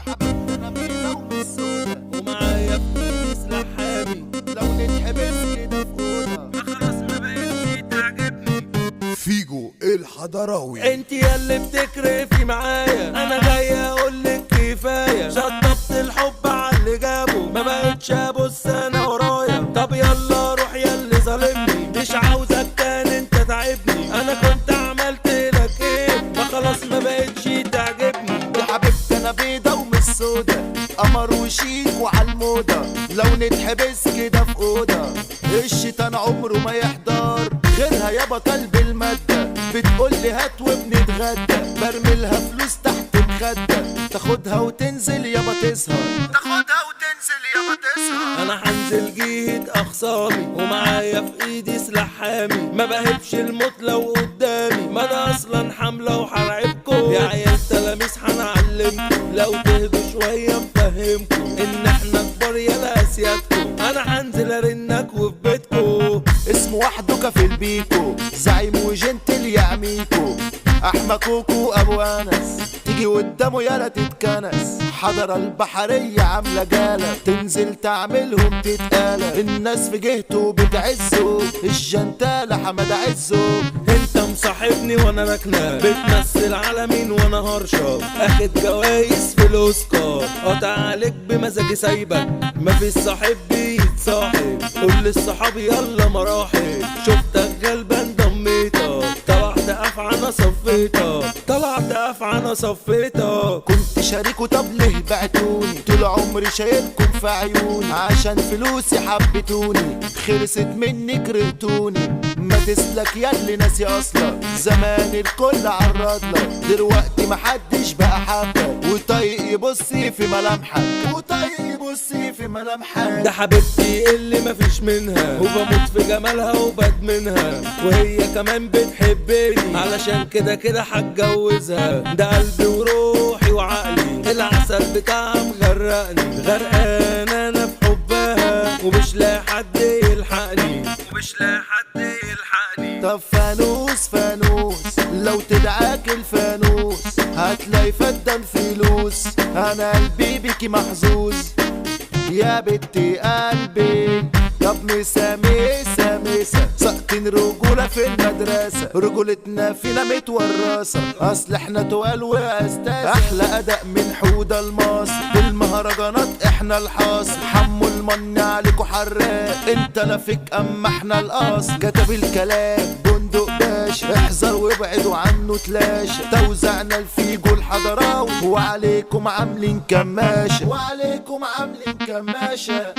حبيبتنا بيضة ومش سودا، ومعايا في سلاح حامي. لو نتحبس كده في أوضة خلاص ما بقتش تعجبني. فيجو الحضراوي. انت ياللي بتكرفي معايا، انا جاي اقولك كفايه. شطبت الحب على اللي جابه، ما بقتش ابص انا ورايا. طب يلا روح ياللي ظالمني، مش عاوزك تاني انت تعبني. انا كنت عملت لك ايه؟ ما خلاص ما بقتش تعجبني. يا حبيبتنا بيضة ومش سودا، قمر وشيك وعالموضة، لو نتحبس كده في أوضة. الشيطان عمره ما يحضر غيرها يابا قلب المادة. بتقولي هات وبنتغدى، برميلها فلوس تحت مخدة. تاخدها وتنزل يابا تسهر، تاخدها وتنزل يابا تسهر. انا هنزل جيت اخصامي، ومعايا في ايدي سلاح حامي. ما بهبش الموت لو قدامي، ما انا اصلا حمله وهرعبكم. يا عيال تلاميذ هنعلمكم، لو تهدوا شويه نفهمكم ان احنا كبار يا اسيادكم. انا هنزل ارنك وفي بيتكم. اسمه وحده كفيل بيكو، زعيم وجنتل يعميكو. احمى كوكو ابو انس، تيجي قدامه يالا تتكنس. حضرة البحرية عاملة جالة، تنزل تعملهم تتقالى. الناس في جهته بتعزه، الجنتالة حمد عزه. انت مصاحبني وانا راكنه، بتمثل على مين وانا هرشة. اخد جوايز في الاوسكار، قطع عليك بمزاجي سايبك. مفيش صاحب بيتصاحب، قول للصحاب يلا مراحب. شفتك غلبان ضميتك، طلعت افعى صفيتك، طلعت افعى صفيتك. كنت شريكه طب ليه بعتوني؟ طول عمري شايلكم في عيوني، عشان فلوسي حبتوني. خلصت مني كرهتوني، ما تسلك ياللي ناسي اصلك. زمان الكل عرضلك، دلوقتي محدش بقى حبك. وطايق يبصي في ملامحك، وطايق يبصي في ملامحك. ده حبيبتي اللي مفيش منها، وبموت في جمالها وبدمنها. وهي كمان بتحبني، علشان كده كده هتجوزها. ده قلبي وروحي وعقلي، العسل بتاعها مغرقني. غرقان انا في حبها، ومش لاقي حد يلحقني، ومش لاقي حد يلحقني. طب فانوس فانوس، لو تدعاك الفانوس هتلاقي فدا الفلوس. انا قلبي بيكي محظوظ يا بنتي قلبي. طب مسامسة مسا، ساقطين رجولة في المدرسة. رجولتنا فينا متورثة، اصل احنا تقال واستاذ. احلى اداء من حود الماس، بالمهرجانات احنا الحاصل. حمو المن عليكوا حراق، انت لا فيك اما احنا القاص. كتب الكلام بندق باشا، احذر وابعدوا عنه تلاشى. توزعنا الفيجو الحضراوي، وعليكم عاملين كماشة، وعليكم عاملين كماشة.